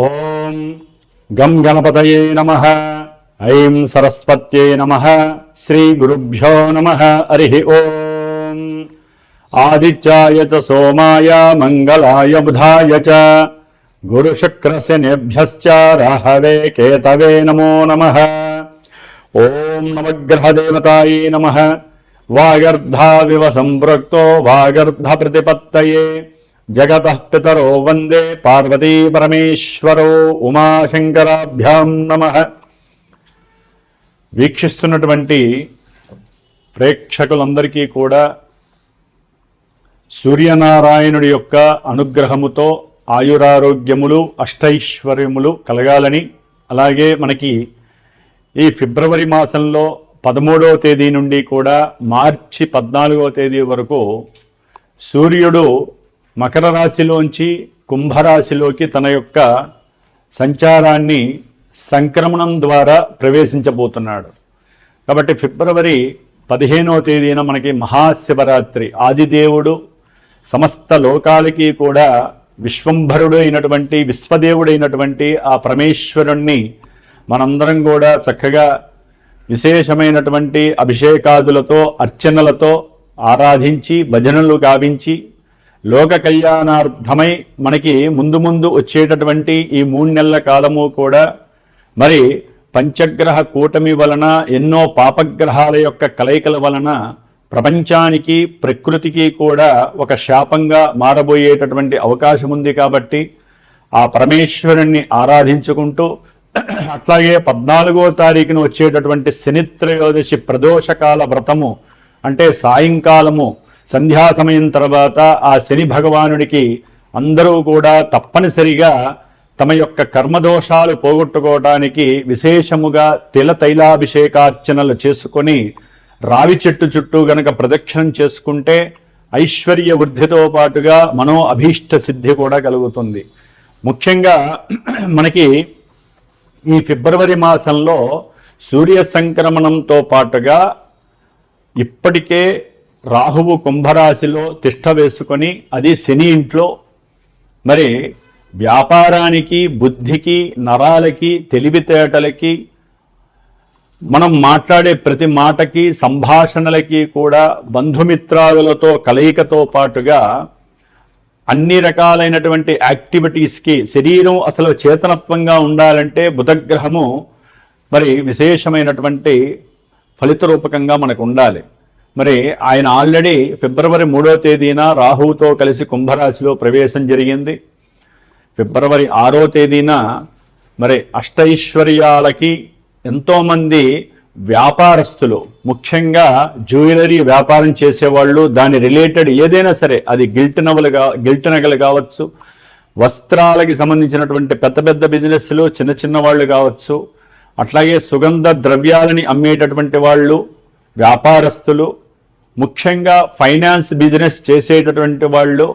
ఓం గం గణపతయే నమః. ఐం సరస్వత్యై నమః. శ్రీ గురుభ్యో నమః. హరి ఓం. ఆదిత్యాయ చ సోమాయ మంగళాయ బుధాయ చ గురుశుక్రశనిభ్యశ్చ రాహవే కేతవే నమో నమః. ఓం నవగ్రహదేవతాయే నమః. వాగర్ధావివ సంపృక్తో వాగర్ధ ప్రతిపత్తయే జగతః పితరో వందే పార్వతీ పరమేశ్వరో ఉమాశంకరాభ్యాం నమః. వీక్షిస్తున్నటువంటి ప్రేక్షకులందరికీ కూడా సూర్యనారాయణుడి యొక్క అనుగ్రహముతో ఆయురారోగ్యములు అష్టైశ్వర్యములు కలగాలని, అలాగే మనకి ఈ ఫిబ్రవరి మాసంలో 13వ తేదీ నుండి కూడా మార్చి 14వ తేదీ వరకు సూర్యుడు మకర రాశిలోంచి కుంభరాశిలోకి తన యొక్క సంచారాన్ని సంక్రమణం ద్వారా ప్రవేశించబోతున్నాడు. కాబట్టి ఫిబ్రవరి 15వ తేదీన మనకి మహాశివరాత్రి. ఆదిదేవుడు సమస్త లోకాలకి కూడా విశ్వంభరుడు అయినటువంటి విశ్వదేవుడైనటువంటి ఆ పరమేశ్వరుణ్ణి మనందరం కూడా చక్కగా విశేషమైనటువంటి అభిషేకాదులతో అర్చనలతో ఆరాధించి భజనలు గావించి లోక కళ్యాణార్థమై మనకి ముందు ముందు వచ్చేటటువంటి ఈ 3 నెలల కాలము కూడా మరి పంచగ్రహ కూటమి వలన ఎన్నో పాపగ్రహాల యొక్క కలయికల వలన ప్రపంచానికి ప్రకృతికి కూడా ఒక శాపంగా మారబోయేటటువంటి అవకాశం ఉంది. కాబట్టి ఆ పరమేశ్వరుణ్ణి ఆరాధించుకుంటూ అట్లాగే 14వ తారీఖున వచ్చేటటువంటి శనిత్రయోదశి ప్రదోషకాల వ్రతము అంటే సాయంకాలము సంధ్యా సమయం తర్వాత ఆ శని భగవానుడికి అందరూ కూడా తప్పనిసరిగా తమ యొక్క కర్మదోషాలు పోగొట్టుకోవడానికి విశేషముగా తిల తైలాభిషేకార్చనలు చేసుకొని రావి చెట్టు చుట్టూ గనక ప్రదక్షిణం చేసుకుంటే ఐశ్వర్య వృద్ధితో పాటుగా మనో అభీష్ట సిద్ధి కూడా కలుగుతుంది. ముఖ్యంగా మనకి ఈ ఫిబ్రవరి మాసంలో సూర్య సంక్రమణంతో పాటుగా ఇప్పటికే రాహువు కుంభరాశిలో తిష్ట వేసుకొని అది శని ఇంట్లో మరి వ్యాపారానికి బుద్ధికి నరాలకి తెలివితేటలకి మనం మాట్లాడే ప్రతి మాటకి సంభాషణలకి కూడా బంధుమిత్రాదులతో కలయికతో పాటుగా అన్ని రకాలైనటువంటి యాక్టివిటీస్కి శరీరం అసలు చేతనత్వంగా ఉండాలంటే బుధగ్రహము మరి విశేషమైనటువంటి ఫలిత రూపకంగా మనకు ఉండాలి. మరి ఆయన ఆల్రెడీ ఫిబ్రవరి 3వ తేదీన రాహువుతో కలిసి కుంభరాశిలో ప్రవేశం జరిగింది. ఫిబ్రవరి 6వ తేదీన మరి అష్టైశ్వర్యాలకి ఎంతోమంది వ్యాపారస్తులు, ముఖ్యంగా జ్యువెలరీ వ్యాపారం చేసేవాళ్ళు, దాని రిలేటెడ్ ఏదైనా సరే, అది గిల్ట్ నగలు కావచ్చు, వస్త్రాలకి సంబంధించినటువంటి పెద్ద పెద్ద బిజినెస్లు, చిన్న చిన్న వాళ్ళు కావచ్చు, అట్లాగే సుగంధ ద్రవ్యాలని అమ్మేటటువంటి వాళ్ళు, వ్యాపారస్తులు, ముఖ్యంగా ఫైనాన్స్ బిజినెస్ చేసేటటువంటి వాళ్ళు,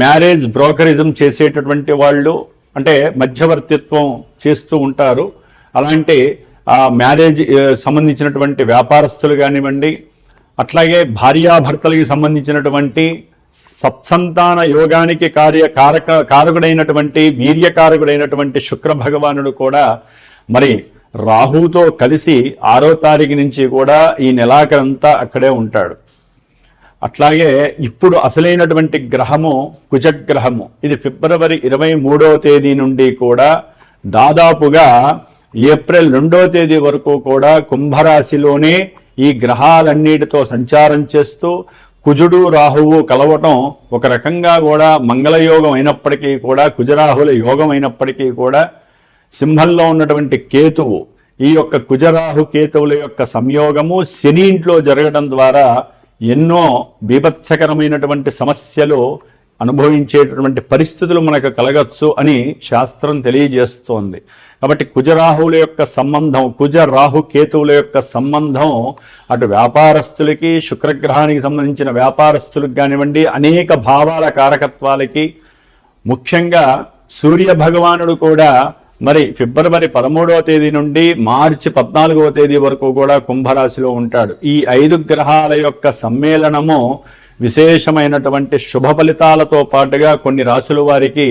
మ్యారేజ్ బ్రోకరిజం చేసేటటువంటి వాళ్ళు, అంటే మధ్యవర్తిత్వం చేస్తూ ఉంటారు. అలాంటి మ్యారేజ్ సంబంధించినటువంటి వ్యాపారస్తులు కానివ్వండి, అట్లాగే భార్యాభర్తలకి సంబంధించినటువంటి సత్సంతాన యోగానికి కారకుడైనటువంటి వీర్యకారకుడైనటువంటి శుక్ర భగవానుడు కూడా మరి రాహుతో కలిసి 6వ తారీఖు నుంచి కూడా ఈ నెలాఖరంతా అక్కడే ఉంటాడు. అట్లాగే ఇప్పుడు అసలైనటువంటి గ్రహము కుజగ్రహము. ఇది ఫిబ్రవరి 23వ తేదీ నుండి కూడా దాదాపుగా ఏప్రిల్ 2వ తేదీ వరకు కూడా కుంభరాశిలోనే ఈ గ్రహాలన్నిటితో సంచారం చేస్తూ కుజుడు రాహువు కలవటం ఒక రకంగా కూడా మంగళయోగం అయినప్పటికీ కూడా, కుజరాహుల యోగం అయినప్పటికీ కూడా, సింహంలో ఉన్నటువంటి కేతువు, ఈ యొక్క కుజరాహు కేతువుల యొక్క సంయోగము శని ఇంట్లో జరగడం ద్వారా ఎన్నో బీభత్సకరమైనటువంటి సమస్యలు అనుభవించేటటువంటి పరిస్థితులు మనకు కలగచ్చు అని శాస్త్రం తెలియజేస్తోంది. కాబట్టి కుజరాహువుల యొక్క సంబంధం, కుజరాహు కేతువుల యొక్క సంబంధం అటు వ్యాపారస్తులకి, శుక్రగ్రహానికి సంబంధించిన వ్యాపారస్తులకు కానివ్వండి, అనేక భావాల కారకత్వాలకి, ముఖ్యంగా సూర్య భగవానుడు కూడా మరి ఫిబ్రవరి 13వ తేదీ నుండి మార్చి 14వ తేదీ వరకు కూడా కుంభరాశిలో ఉంటాడు. ఈ 5 గ్రహాల యొక్క సమ్మేళనము విశేషమైనటువంటి శుభ ఫలితాలతో పాటుగా కొన్ని రాశుల వారికి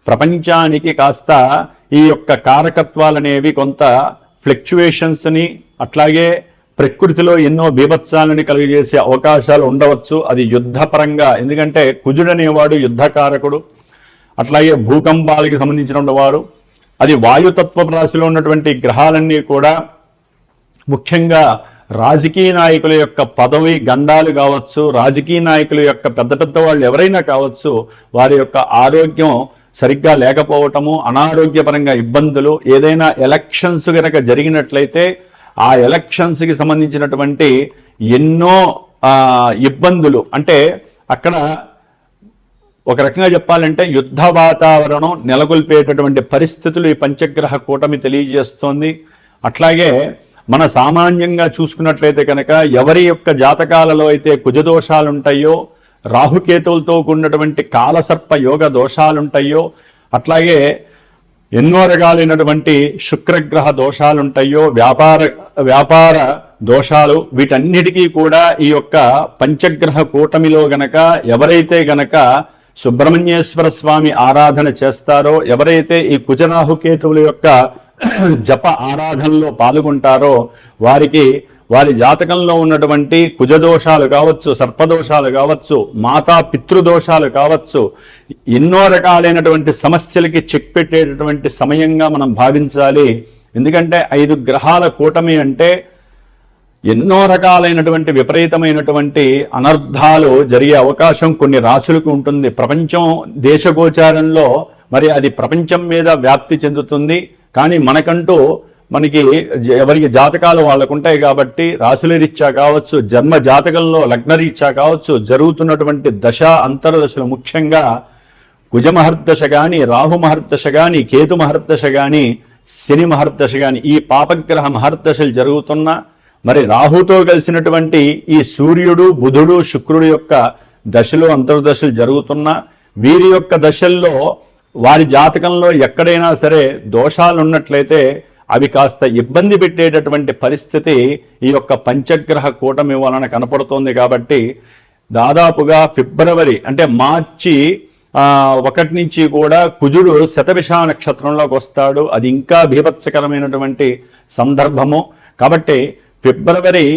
ప్రపంచానికి కాస్త ఈ యొక్క కారకత్వాలనేవి కొంత ఫ్లక్చువేషన్స్ని అట్లాగే ప్రకృతిలో ఎన్నో బీభత్సాలని కలిగజేసే అవకాశాలు ఉండవచ్చు. అది యుద్ధపరంగా, ఎందుకంటే కుజుడు అనేవాడు యుద్ధకారకుడు, అట్లాగే భూకంపాలకి సంబంధించిన వారు. అది వాయుతత్వ రాశిలో ఉన్నటువంటి గ్రహాలన్నీ కూడా ముఖ్యంగా రాజకీయ నాయకుల యొక్క పదవి గండాలు కావచ్చు, రాజకీయ నాయకుల యొక్క పెద్ద పెద్ద వాళ్ళు ఎవరైనా కావచ్చు, వారి యొక్క ఆరోగ్యం సరిగ్గా లేకపోవటము, అనారోగ్యపరంగా ఇబ్బందులు, ఏదైనా ఎలక్షన్స్ కనుక జరిగినట్లయితే ఆ ఎలక్షన్స్కి సంబంధించినటువంటి ఎన్నో ఇబ్బందులు, అంటే అక్కడ ఒక రకంగా చెప్పాలంటే యుద్ధ వాతావరణం నెలకొల్పేటటువంటి పరిస్థితులు ఈ పంచగ్రహ కూటమి తెలియజేస్తోంది. అట్లాగే మన సామాన్యంగా చూసుకున్నట్లయితే కనుక ఎవరి యొక్క జాతకాలలో అయితే కుజదోషాలుంటాయో, రాహుకేతువులతో కూడినటువంటి కాలసర్ప యోగ దోషాలుంటాయో, అట్లాగే ఎన్నో రకాలైనటువంటి శుక్రగ్రహ దోషాలుంటాయో, వ్యాపార దోషాలు, వీటన్నిటికీ కూడా ఈ యొక్క పంచగ్రహ కూటమిలో గనక ఎవరైతే గనక సుబ్రహ్మణ్యేశ్వర స్వామి ఆరాధన చేస్తారో, ఎవరైతే ఈ కుజరాహుకేతువుల యొక్క జప ఆరాధనలో పాల్గొంటారో వారికి వారి జాతకంలో ఉన్నటువంటి కుజదోషాలు కావచ్చు, సర్పదోషాలు కావచ్చు, మాతా పితృదోషాలు కావచ్చు, ఎన్నో రకాలైనటువంటి సమస్యలకి చెక్ పెట్టేటటువంటి సమయంగా మనం భావించాలి. ఎందుకంటే 5 గ్రహాల కూటమి అంటే ఎన్నో రకాలైనటువంటి విపరీతమైనటువంటి అనర్థాలు జరిగే అవకాశం కొన్ని రాశులకు ఉంటుంది. ప్రపంచం దేశగోచారంలో మరి అది ప్రపంచం మీద వ్యాప్తి చెందుతుంది. కానీ మనకి ఎవరికి జాతకాలు వాళ్ళకు ఉంటాయి కాబట్టి రాశుల రీత్యా కావచ్చు, జన్మ జాతకంలో లగ్న రీత్యా కావచ్చు, జరుగుతున్నటువంటి దశ అంతర్దశలు, ముఖ్యంగా కుజ మహర్దశ కానీ, రాహు మహర్దశ కానీ, కేతు మహర్దశ కానీ, శని మహర్దశ కానీ, ఈ పాపగ్రహ మహర్దశలు జరుగుతున్నా, మరి రాహుతో కలిసినటువంటి ఈ సూర్యుడు, బుధుడు, శుక్రుడు యొక్క దశలు అంతర్దశలు జరుగుతున్నా, వీరి యొక్క దశల్లో వారి జాతకంలో ఎక్కడైనా సరే దోషాలు ఉన్నట్లయితే అవి కాస్త ఇబ్బంది పెట్టేటటువంటి పరిస్థితి ఈ యొక్క పంచగ్రహ కూటమి వలన కనపడుతోంది. కాబట్టి దాదాపుగా ఫిబ్రవరి అంటే మార్చి 1 నుంచి కూడా కుజుడు శతభిష నక్షత్రంలోకి వస్తాడు. అది ఇంకా బీభత్సకరమైనటువంటి సందర్భము. కాబట్టి ఫిబ్రవరి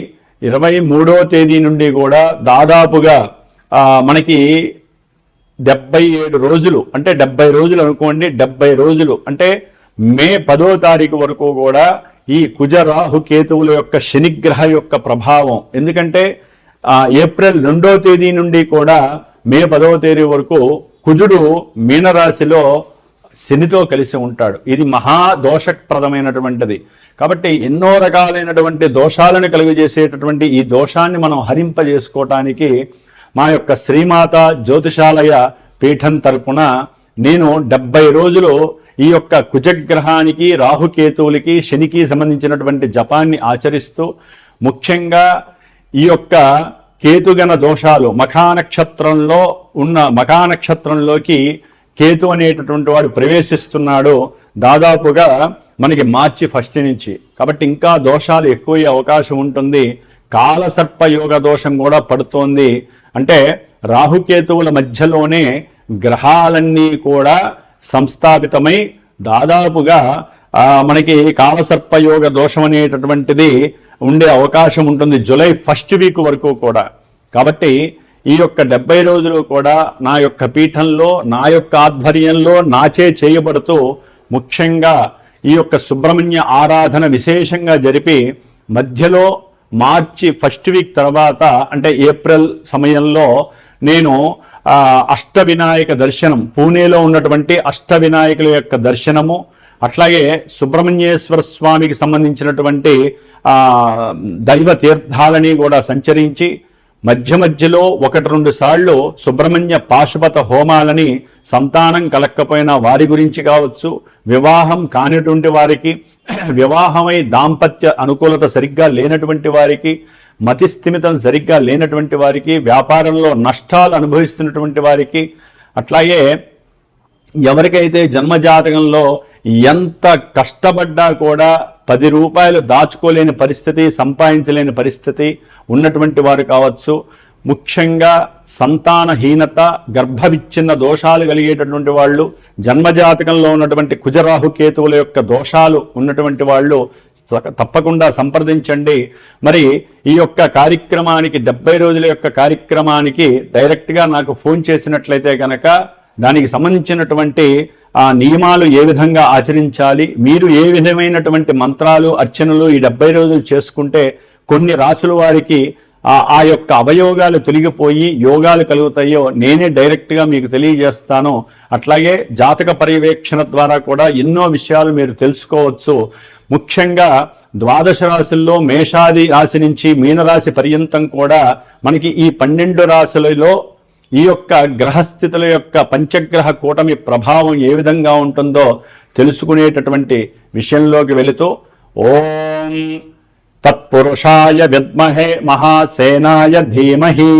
23వ తేదీ నుండి కూడా దాదాపుగా మనకి 77 రోజులు, అంటే 70 రోజులు అనుకోండి, 70 రోజులు అంటే మే 10వ తారీఖు వరకు కూడా ఈ కుజ రాహు కేతువుల యొక్క శనిగ్రహ యొక్క ప్రభావం. ఎందుకంటే ఏప్రిల్ 2వ తేదీ నుండి కూడా మే 10వ తేదీ వరకు కుజుడు మీనరాశిలో శనితో కలిసి ఉంటాడు. ఇది మహాదోషప్రదమైనటువంటిది. కాబట్టి ఎన్నో రకాలైనటువంటి దోషాలను కలుగజేసేటటువంటి ఈ దోషాన్ని మనం హరింపజేసుకోవటానికి మా యొక్క శ్రీమాత జ్యోతిషాలయ పీఠం తరపున నేను 70 రోజులు ఈ యొక్క కుజగ్రహానికి, రాహుకేతువులకి, శనికి సంబంధించినటువంటి జపాన్ని ఆచరిస్తూ, ముఖ్యంగా ఈ యొక్క కేతుగణ దోషాలు మఖానక్షత్రంలోకి కేతు అనేటటువంటి వాడు ప్రవేశిస్తున్నాడు దాదాపుగా మనకి మార్చి 1 నుంచి. కాబట్టి ఇంకా దోషాలు ఎక్కువయ్యే అవకాశం ఉంటుంది. కాలసర్ప యోగ దోషం కూడా పడుతోంది. అంటే రాహుకేతువుల మధ్యలోనే గ్రహాలన్నీ కూడా సంస్థాపితమై దాదాపుగా మనకి కాలసర్పయోగ దోషం అనేటటువంటిది ఉండే అవకాశం ఉంటుంది జూలై 1 వీక్ వరకు కూడా. కాబట్టి ఈ యొక్క 70 రోజులు కూడా నా యొక్క పీఠంలో, నా యొక్క ఆధ్వర్యంలో నాచే చేయబడుతూ ముఖ్యంగా ఈ యొక్క సుబ్రహ్మణ్య ఆరాధన విశేషంగా జరిపి మధ్యలో మార్చి 1 వీక్ తర్వాత అంటే ఏప్రిల్ సమయంలో నేను అష్టవినాయక దర్శనం, పూణేలో ఉన్నటువంటి అష్టవినాయకుల యొక్క దర్శనము, అట్లాగే సుబ్రహ్మణ్యేశ్వర స్వామికి సంబంధించినటువంటి దైవ తీర్థాలని కూడా సంచరించి మధ్యలో 1-2 సార్లు సుబ్రహ్మణ్య పాశుపత హోమాలని సంతానం కలక్కపోయినా వారి గురించి కావచ్చు, వివాహం కానిటువంటి వారికి, వివాహమై దాంపత్య అనుకూలత సరిగ్గా లేనటువంటి వారికి, మతిస్థిమితం సరిగ్గా లేనటువంటి వారికి, వ్యాపారంలో నష్టాలు అనుభవిస్తున్నటువంటి వారికి, అట్లాగే ఎవరికైతే జన్మజాతకంలో ఎంత కష్టపడ్డా కూడా 10 రూపాయలు దాచుకోలేని పరిస్థితి, సంపాదించలేని పరిస్థితి ఉన్నటువంటి వారు కావచ్చు, ముఖ్యంగా సంతానహీనత, గర్భవిచ్ఛిన్న దోషాలు కలిగేటటువంటి వాళ్ళు, జన్మజాతకంలో ఉన్నటువంటి కుజరాహు కేతువుల యొక్క దోషాలు ఉన్నటువంటి వాళ్ళు తప్పకుండా సంప్రదించండి. మరి ఈ యొక్క కార్యక్రమానికి 70 రోజుల యొక్క కార్యక్రమానికి డైరెక్ట్గా నాకు ఫోన్ చేసినట్లయితే కనుక దానికి సంబంధించినటువంటి ఆ నియమాలు ఏ విధంగా ఆచరించాలి, మీరు ఏ విధమైనటువంటి మంత్రాలు అర్చనలు ఈ 70 రోజులు చేసుకుంటే కొన్ని రాసుల వారికి ఆ యొక్క అవయోగాలు తొలగిపోయి యోగాలు కలుగుతాయో నేనే డైరెక్ట్గా మీకు తెలియజేస్తాను. అట్లాగే జాతక పర్యవేక్షణ ద్వారా కూడా ఎన్నో విషయాలు మీరు తెలుసుకోవచ్చు. ముఖ్యంగా ద్వాదశ రాశుల్లో మేషాది రాశి నుంచి మీనరాశి పర్యంతం కూడా మనకి ఈ 12 రాశులలో ఈ యొక్క గ్రహస్థితుల యొక్క పంచగ్రహ కూటమి ప్రభావం ఏ విధంగా ఉంటుందో తెలుసుకునేటటువంటి విషయంలోకి వెళుతూ ఓం తత్పురుషాయ విద్మహే మహాసేనాయ ధీమహి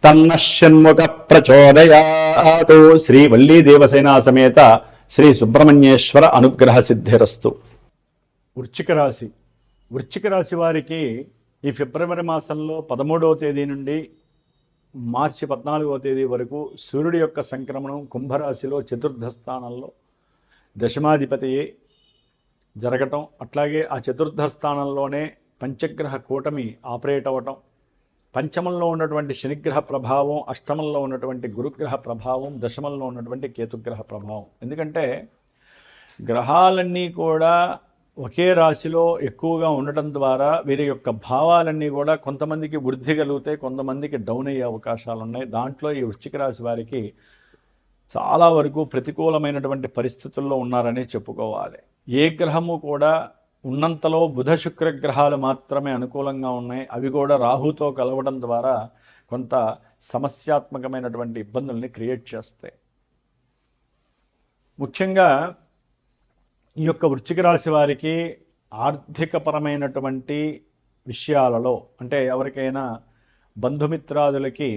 తన్న షణ్ముఖ ప్రచోదయాత్. శ్రీ వల్లీ దేవసేనా సమేత శ్రీ సుబ్రహ్మణ్యేశ్వర అనుగ్రహ సిద్ధిరస్తు. వృశ్చిక రాశి వారికి ఈ ఫిబ్రవరి మాసంలో 13వ తేదీ నుండి మార్చి 14వ తేదీ వరకు సూర్యుడి యొక్క సంక్రమణం కుంభరాశిలో చతుర్థ స్థానంలో దశమాధిపతి జరగటం, అట్లాగే ఆ చతుర్థ స్థానంలోనే పంచగ్రహ కూటమి ఆపరేట్ అవ్వటం, పంచమంలో ఉన్నటువంటి శనిగ్రహ ప్రభావం, అష్టమంలో ఉన్నటువంటి గురుగ్రహ ప్రభావం, దశమంలో ఉన్నటువంటి కేతుగ్రహ ప్రభావం. ఎందుకంటే గ్రహాలన్నీ కూడా ఒకే రాశిలో ఎక్కువగా ఉండటం ద్వారా వీరి యొక్క భావాలన్నీ కూడా కొంతమందికి వృద్ధి కలిగితే కొంతమందికి డౌన్ అయ్యే అవకాశాలు ఉన్నాయి. దాంట్లో ఈ వృశ్చిక రాశి వారికి చాలా వరకు ప్రతికూలమైనటువంటి పరిస్థితుల్లో ఉన్నారని చెప్పుకోవాలి. ఏ గ్రహము కూడా ఉన్నంతలో బుధ శుక్ర గ్రహాలు మాత్రమే అనుకూలంగా ఉన్నాయి. అవి కూడా రాహుతో కలవడం ద్వారా కొంత సమస్యాత్మకమైనటువంటి ఇబ్బందుల్ని క్రియేట్ చేస్తాయి. ముఖ్యంగా ఈ యొక్క వృశ్చిక రాశి వారికి ఆర్థికపరమైనటువంటి విషయాలలో, అంటే ఎవరికైనా బంధుమిత్రాదులకి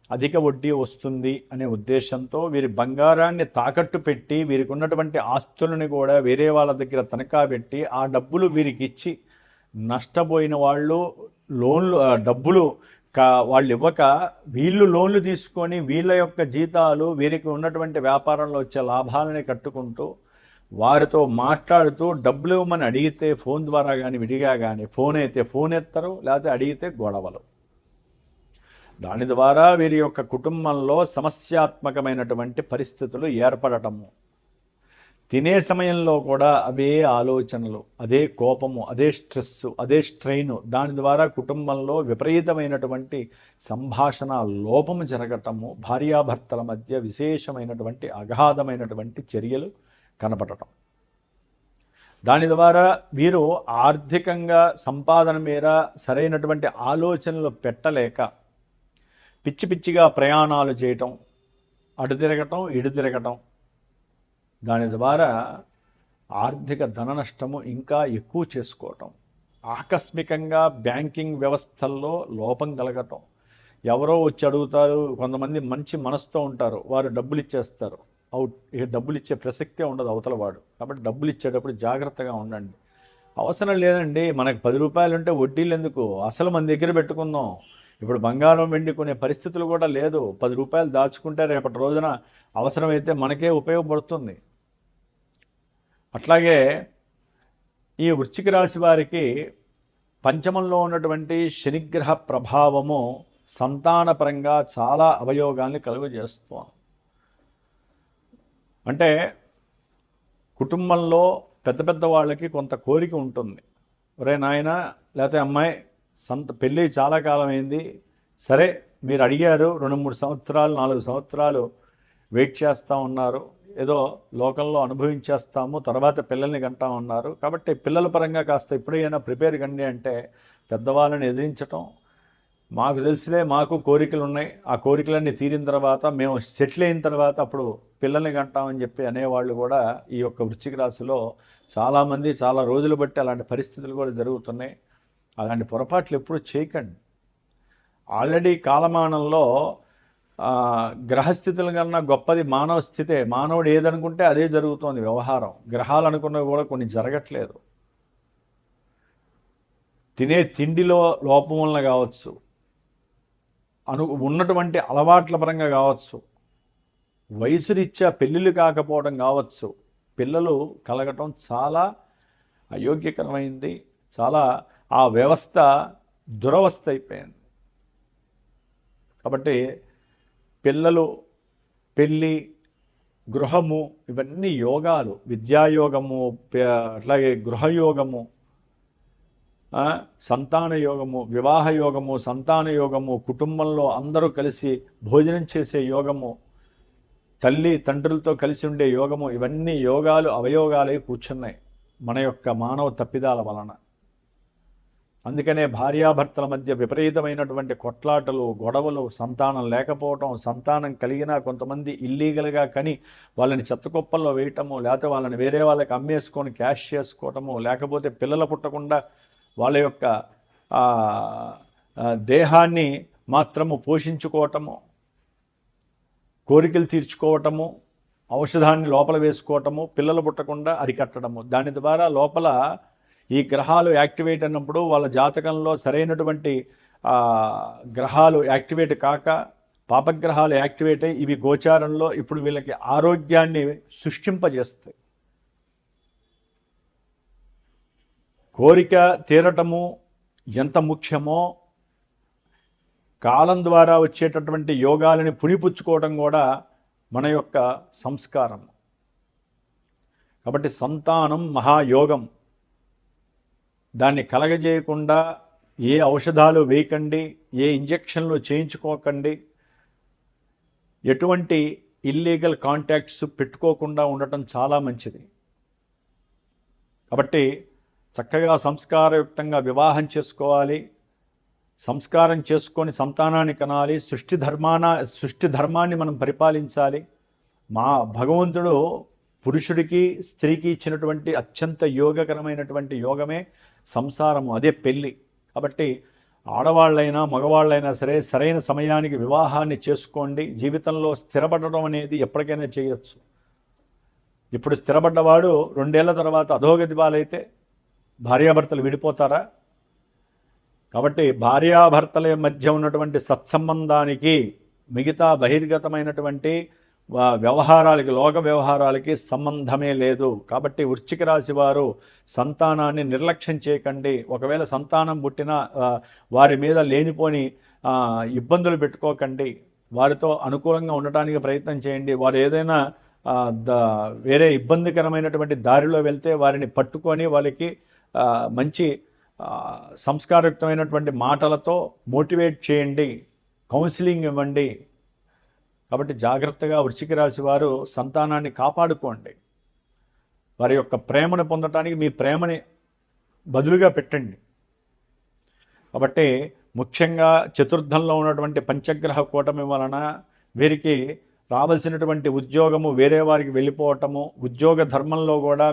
అధిక వడ్డీ వస్తుంది అనే ఉద్దేశంతో వీరి బంగారాన్ని తాకట్టు పెట్టి వీరికి ఉన్నటువంటి ఆస్తులను కూడా వేరే వాళ్ళ దగ్గర తనఖా పెట్టి ఆ డబ్బులు వీరికి ఇచ్చి నష్టపోయిన వాళ్ళు డబ్బులు వాళ్ళు ఇవ్వక వీళ్ళు లోన్లు తీసుకొని వీళ్ళ యొక్క జీతాలు వీరికి ఉన్నటువంటి వ్యాపారంలో వచ్చే లాభాలని కట్టుకుంటూ వారితో మాట్లాడుతూ డబ్బులు ఇవ్వమని అడిగితే ఫోన్ ద్వారా కానీ విడిగా కానీ ఫోన్ అయితే ఫోన్ ఎత్తరు, లేకపోతే అడిగితే గొడవలు. దాని ద్వారా వీరి యొక్క కుటుంబంలో సమస్యాత్మకమైనటువంటి పరిస్థితులు ఏర్పడటము, తినే సమయంలో కూడా అవే ఆలోచనలు, అదే కోపము, అదే స్ట్రెస్, అదే స్ట్రెయిన్, దాని ద్వారా కుటుంబంలో విపరీతమైనటువంటి సంభాషణ లోపము జరగటము, భార్యాభర్తల మధ్య విశేషమైనటువంటి అగాధమైనటువంటి చర్యలు కనపడటం. దాని ద్వారా వీరు ఆర్థికంగా సంపాదన మీద సరైనటువంటి ఆలోచనలు పెట్టలేక పిచ్చి పిచ్చిగా ప్రయాణాలు చేయటం, అటు తిరగటం ఇటు తిరగటం, దాని ద్వారా ఆర్థిక ధన నష్టము ఇంకా ఎక్కువ చేసుకోవటం, ఆకస్మికంగా బ్యాంకింగ్ వ్యవస్థల్లో లోపం కలగటం, ఎవరో వచ్చి అడుగుతారు, కొంతమంది మంచి మనసుతో ఉంటారు, వారు డబ్బులు ఇచ్చేస్తారు, అవుట్, ఇక డబ్బులు ఇచ్చే ప్రసక్తే ఉండదు అవతల వాడు. కాబట్టి డబ్బులు ఇచ్చేటప్పుడు జాగ్రత్తగా ఉండండి. అవసరం లేదండి, మనకు 10 రూపాయలు ఉంటే వడ్డీలు ఎందుకు, అసలు మన దగ్గర పెట్టుకుందాం. ఇప్పుడు బంగారం వెండి కొనే పరిస్థితులు కూడా లేదు. 10 రూపాయలు దాచుకుంటే రేపటి రోజున అవసరమైతే మనకే ఉపయోగపడుతుంది. అట్లాగే ఈ వృశ్చిక రాశి వారికి పంచమంలో ఉన్నటువంటి శనిగ్రహ ప్రభావము సంతానపరంగా చాలా అవయోగాల్ని కలుగజేస్తుంది. అంటే కుటుంబంలో పెద్ద పెద్ద వాళ్ళకి కొంత కోరిక ఉంటుంది, ఒరే నాయన లేకపోతే అమ్మాయి పెళ్ళి చాలా కాలం అయింది, సరే మీరు అడిగారు, 2-3 సంవత్సరాలు 4 సంవత్సరాలు వెయిట్ చేస్తూ ఉన్నారు, ఏదో లోకంలో అనుభవించేస్తాము, తర్వాత పిల్లల్ని కంటా ఉన్నారు, కాబట్టి పిల్లల పరంగా కాస్త ఎప్పుడైనా ప్రిపేర్ కండి అంటే పెద్దవాళ్ళని ఎదిరించటం, మాకు తెలిసిలే, మాకు కోరికలు ఉన్నాయి, ఆ కోరికలన్నీ తీరిన తర్వాత మేము సెటిల్ అయిన తర్వాత అప్పుడు పిల్లల్ని కంటామని చెప్పి అనేవాళ్ళు కూడా ఈ యొక్క వృశ్చిక రాశిలో చాలామంది చాలా రోజులు బట్టి అలాంటి పరిస్థితులు కూడా జరుగుతున్నాయి. అలాంటి పొరపాట్లు ఎప్పుడు చేయకండి. ఆల్రెడీ కాలమానంలో గ్రహస్థితుల కన్నా గొప్పది మానవ స్థితే. మానవుడు ఏదనుకుంటే అదే జరుగుతోంది వ్యవహారం. గ్రహాలు అనుకున్నవి కూడా కొన్ని జరగట్లేదు. తినే తిండిలో లోపం వలన కావచ్చు, ఉన్నటువంటి అలవాట్ల పరంగా కావచ్చు, వయసు రీత్యా పెళ్ళిళ్ళు కాకపోవడం కావచ్చు, పిల్లలు కలగటం చాలా అయోగ్యకరమైంది, చాలా ఆ వ్యవస్థ దురవస్థ అయిపోయింది. కాబట్టి పిల్లలు, పెళ్ళి, గృహము ఇవన్నీ యోగాలు, విద్యాయోగము, అట్లాగే గృహయోగము, సంతాన యోగము, వివాహ యోగము, సంతాన యోగము, కుటుంబంలో అందరూ కలిసి భోజనం చేసే యోగము, తల్లి తండ్రులతో కలిసి ఉండే యోగము, ఇవన్నీ యోగాలు అవయోగాలై కూర్చున్నాయి మన యొక్క మానవ తప్పిదాల వలన. అందుకనే భార్యాభర్తల మధ్య విపరీతమైనటువంటి కొట్లాటలు, గొడవలు, సంతానం లేకపోవటం, సంతానం కలిగినా కొంతమంది ఇల్లీగల్గా కని వాళ్ళని చెత్తకుప్పల్లో వేయటము, లేకపోతే వాళ్ళని వేరే వాళ్ళకి అమ్మేసుకొని క్యాష్ చేసుకోవటము, లేకపోతే పిల్లలు పుట్టకుండా వాళ్ళ యొక్క దేహాన్ని మాత్రము పోషించుకోవటము, కోరికలు తీర్చుకోవటము, ఔషధాన్ని లోపల వేసుకోవటము, పిల్లలు పుట్టకుండా అరికట్టడము. దాని ద్వారా లోపల ఈ గ్రహాలు యాక్టివేట్ అయినప్పుడు వాళ్ళ జాతకంలో సరైనటువంటి గ్రహాలు యాక్టివేట్ కాక పాపగ్రహాలు యాక్టివేట్ అయ్యి ఇవి గోచారంలో ఇప్పుడు వీళ్ళకి ఆరోగ్యాన్ని సృష్టింపజేస్తాయి. కోరిక తీరటము ఎంత ముఖ్యమో కాలం ద్వారా వచ్చేటటువంటి యోగాలని పుణిపుచ్చుకోవడం కూడా మన యొక్క సంస్కారం. కాబట్టి సంతానం మహాయోగం. దాన్ని కలగజేయకుండా ఏ ఔషధాలు వేయకండి, ఏ ఇంజెక్షన్లు చేయించుకోకండి, ఎటువంటి ఇల్లీగల్ కాంటాక్ట్స్ పెట్టుకోకుండా ఉండటం చాలా మంచిది. కాబట్టి చక్కగా సంస్కారయుక్తంగా వివాహం చేసుకోవాలి, సంస్కారం చేసుకొని సంతానాన్ని కనాలి, సృష్టి ధర్మాన్ని మనం పరిపాలించాలి. మా భగవంతుడు పురుషుడికి స్త్రీకి ఇచ్చినటువంటి అత్యంత యోగకరమైనటువంటి యోగమే సంసారము, అదే పెళ్ళి. కాబట్టి ఆడవాళ్ళైనా మగవాళ్ళైనా సరే సరైన సమయానికి వివాహాన్ని చేసుకోండి. జీవితంలో స్థిరపడడం అనేది ఎప్పటికైనా చేయొచ్చు. ఇప్పుడు స్థిరపడ్డవాడు 2 ఏళ్ల తర్వాత అధోగతి పాలైతే భార్యాభర్తలు విడిపోతారా? కాబట్టి భార్యాభర్తల మధ్య ఉన్నటువంటి సత్సంబంధానికి మిగతా బహిర్గతమైనటువంటి వ్యవహారాలకి, లోక వ్యవహారాలకి సంబంధమే లేదు. కాబట్టి వృశ్చిక రాశి వారు సంతానాన్ని నిర్లక్ష్యం చేయకండి. ఒకవేళ సంతానం పుట్టినా వారి మీద లేనిపోని ఇబ్బందులు పెట్టుకోకండి. వారితో అనుకూలంగా ఉండటానికి ప్రయత్నం చేయండి. వారు ఏదైనా వేరే ఇబ్బందికరమైనటువంటి దారిలో వెళ్తే వారిని పట్టుకొని వాళ్ళకి మంచి సంస్కారయుక్తమైనటువంటి మాటలతో మోటివేట్ చేయండి, కౌన్సిలింగ్ ఇవ్వండి. కాబట్టి జాగ్రత్తగా వృశ్చిక రాశి వారు సంతానాన్ని కాపాడుకోండి. వారి యొక్క ప్రేమను పొందటానికి మీ ప్రేమని బదులుగా పెట్టండి. కాబట్టి ముఖ్యంగా చతుర్థంలో ఉన్నటువంటి పంచగ్రహ కూటమి వలన వీరికి రావాల్సినటువంటి ఉద్యోగము వేరే వారికి వెళ్ళిపోవటము, ఉద్యోగ ధర్మంలో కూడా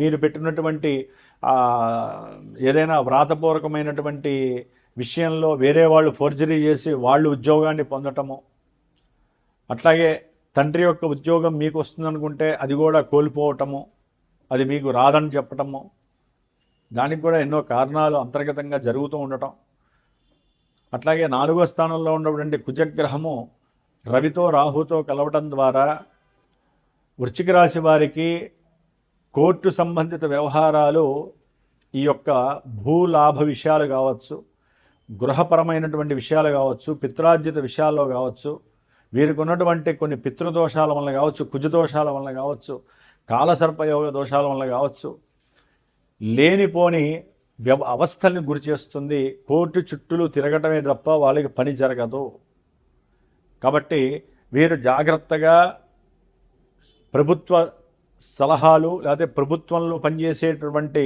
మీరు పెట్టినటువంటి ఏదైనా వ్రాతపూర్వకమైనటువంటి విషయంలో వేరే వాళ్ళు ఫోర్జరీ చేసి వాళ్ళు ఉద్యోగాన్ని పొందటము, అట్లాగే తండ్రి యొక్క ఉద్యోగం మీకు వస్తుందనుకుంటే అది కూడా కోల్పోవటము, అది మీకు రాదని చెప్పటము, దానికి కూడా ఎన్నో కారణాలు అంతర్గతంగా జరుగుతూ ఉండటం. అట్లాగే 4వ స్థానంలో ఉన్నటువంటి కుజగ్రహము రవితో రాహుతో కలవటం ద్వారా వృశ్చిక రాశి వారికి కోర్టు సంబంధిత వ్యవహారాలు, ఈ యొక్క భూలాభ విషయాలు కావచ్చు, గృహపరమైనటువంటి విషయాలు కావచ్చు, పిత్రార్జిత విషయాల్లో కావచ్చు, వీరికి ఉన్నటువంటి కొన్ని పితృదోషాల వల్ల కావచ్చు, కుజదోషాల వల్ల కావచ్చు, కాలసర్పయోగ దోషాల వల్ల కావచ్చు, లేనిపోని అవస్థల్ని గురి చేస్తుంది. కోర్టు చుట్టూలు తిరగటమే తప్ప వాళ్ళకి పని జరగదు. కాబట్టి వీరు జాగ్రత్తగా ప్రభుత్వ సలహాలు లేకపోతే ప్రభుత్వంలో పనిచేసేటటువంటి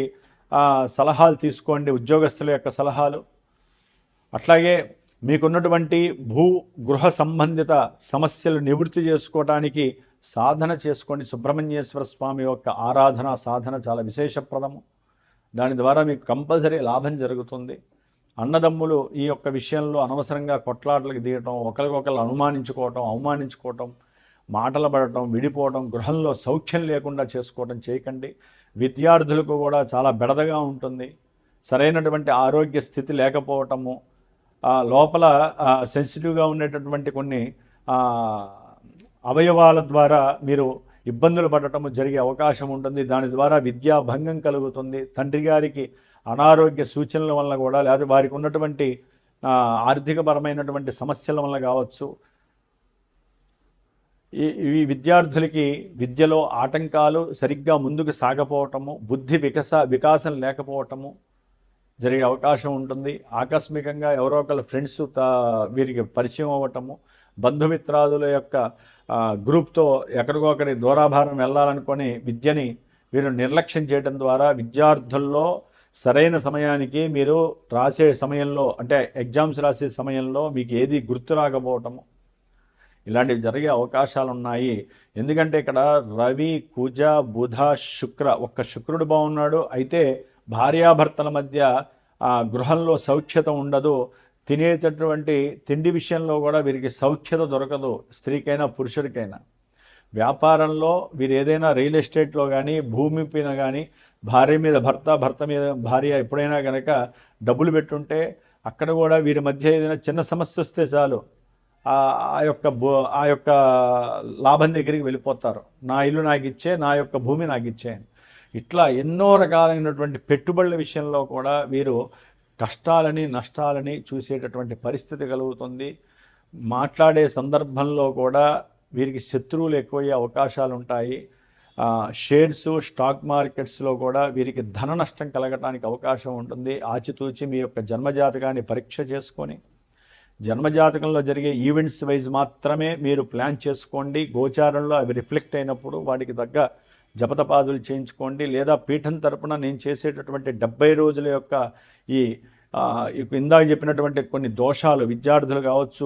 సలహాలు తీసుకోండి, ఉద్యోగస్తుల యొక్క సలహాలు. అట్లాగే మీకున్నటువంటి గృహ సంబంధిత సమస్యలు నివృత్తి చేసుకోవడానికి సాధన చేసుకోండి. సుబ్రహ్మణ్యేశ్వర స్వామి యొక్క ఆరాధన సాధన చాలా విశేషప్రదము. దాని ద్వారా మీకు కంపల్సరీ లాభం జరుగుతుంది. అన్నదమ్ములు ఈ యొక్క విషయంలో అనవసరంగా కొట్లాటలకు దిగటం, ఒకరికొకరు అనుమానించుకోవటం, అవమానించుకోవటం, మాటలు పడటం, విడిపోవడం, గృహంలో సౌఖ్యం లేకుండా చేసుకోవడం చేయకండి. విద్యార్థులకు కూడా చాలా బెడదగా ఉంటుంది. సరైనటువంటి ఆరోగ్య స్థితి లేకపోవటము, లోపల సెన్సిటివ్గా ఉండేటటువంటి కొన్ని అవయవాల ద్వారా మీరు ఇబ్బందులు పడటము జరిగే అవకాశం ఉంటుంది. దాని ద్వారా విద్యా భంగం కలుగుతుంది. తండ్రి గారికి అనారోగ్య సూచనల వల్ల కూడా, లేదా వారికి ఉన్నటువంటి ఆర్థికపరమైనటువంటి సమస్యల వల్ల కావచ్చు. ఈ విద్యార్థులకి విద్యలో ఆటంకాలు, సరిగ్గా ముందుకు సాగపోవటము, బుద్ధి వికాసం లేకపోవటము జరిగే అవకాశం ఉంటుంది. ఆకస్మికంగా ఎవరో ఒకళ్ళ ఫ్రెండ్స్ వీరికి పరిచయం అవ్వటము, బంధుమిత్రాదుల యొక్క గ్రూప్తో ఎక్కడికో అక్కడి దూరాభారం వెళ్ళాలనుకొని విద్యని వీరు నిర్లక్ష్యం చేయడం ద్వారా విద్యార్థుల్లో సరైన సమయానికి మీరు రాసే సమయంలో, అంటే ఎగ్జామ్స్ రాసే సమయంలో మీకు ఏది గుర్తు రాకపోవటము, ఇలాంటివి జరిగే అవకాశాలు ఉన్నాయి. ఎందుకంటే ఇక్కడ రవి, కుజ, బుధ, శుక్ర, ఒక్క శుక్రుడు బాగున్నాడు. అయితే భార్యాభర్తల మధ్య గృహంలో సౌఖ్యత ఉండదు. తినేటటువంటి తిండి విషయంలో కూడా వీరికి సౌఖ్యత దొరకదు, స్త్రీకైనా పురుషుడికైనా. వ్యాపారంలో వీరు ఏదైనా రియల్ ఎస్టేట్లో కానీ, భూమి పైన కానీ, భార్య మీద భర్త, భర్త మీద భార్య ఎప్పుడైనా కనుక డబ్బులు పెట్టుంటే అక్కడ కూడా వీరి మధ్య ఏదైనా చిన్న సమస్య వస్తే చాలు ఆ యొక్క లాభం దగ్గరికి వెళ్ళిపోతారు. నా ఇల్లు నాకు ఇచ్చే, నా యొక్క భూమి నాకు ఇచ్చే. ఇట్లా ఎన్నో రకాలైనటువంటి పెట్టుబడుల విషయంలో కూడా వీరు కష్టాలని, నష్టాలని చూసేటటువంటి పరిస్థితి కలుగుతుంది. మాట్లాడే సందర్భంలో కూడా వీరికి శత్రువులు ఎక్కువయ్యే అవకాశాలు ఉంటాయి. షేర్సు, స్టాక్ మార్కెట్స్లో కూడా వీరికి ధన నష్టం కలగటానికి అవకాశం ఉంటుంది. ఆచితూచి మీ యొక్క జన్మజాతకాన్ని పరీక్ష చేసుకొని, జన్మజాతకంలో జరిగే ఈవెంట్స్ వైజ్ మాత్రమే మీరు ప్లాన్ చేసుకోండి. గోచారంలో అవి రిఫ్లెక్ట్ అయినప్పుడు వాటికి తగ్గ జపతపాదులు చేయించుకోండి. లేదా పీఠం తరపున నేను చేసేటటువంటి 70 రోజుల యొక్క ఇందాక చెప్పినటువంటి కొన్ని దోషాలు, విద్యార్థులు కావచ్చు,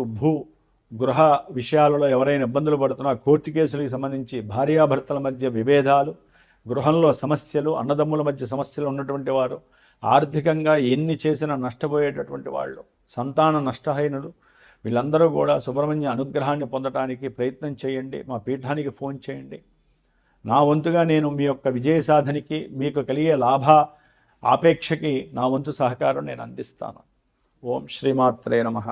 గృహ విషయాలలో ఎవరైనా ఇబ్బందులు పడుతున్నా, కోర్టు కేసులకు సంబంధించి భార్యాభర్తల మధ్య విభేదాలు, గృహంలో సమస్యలు, అన్నదమ్ముల మధ్య సమస్యలు ఉన్నటువంటి వారు, ఆర్థికంగా ఎన్ని చేసినా నష్టపోయేటటువంటి వాళ్ళు, సంతాన నష్టహీనులు, వీళ్ళందరూ కూడా సుబ్రహ్మణ్య అనుగ్రహాన్ని పొందడానికి ప్రయత్నం చేయండి. మా పీఠానికి ఫోన్ చేయండి. నా వంతుగా నేను మీ యొక్క విజయ సాధనకి, మీకు కలిగే ఆపేక్షకి నా వంతు సహకారం నేను అందిస్తాను. ఓం శ్రీమాత్రే నమః.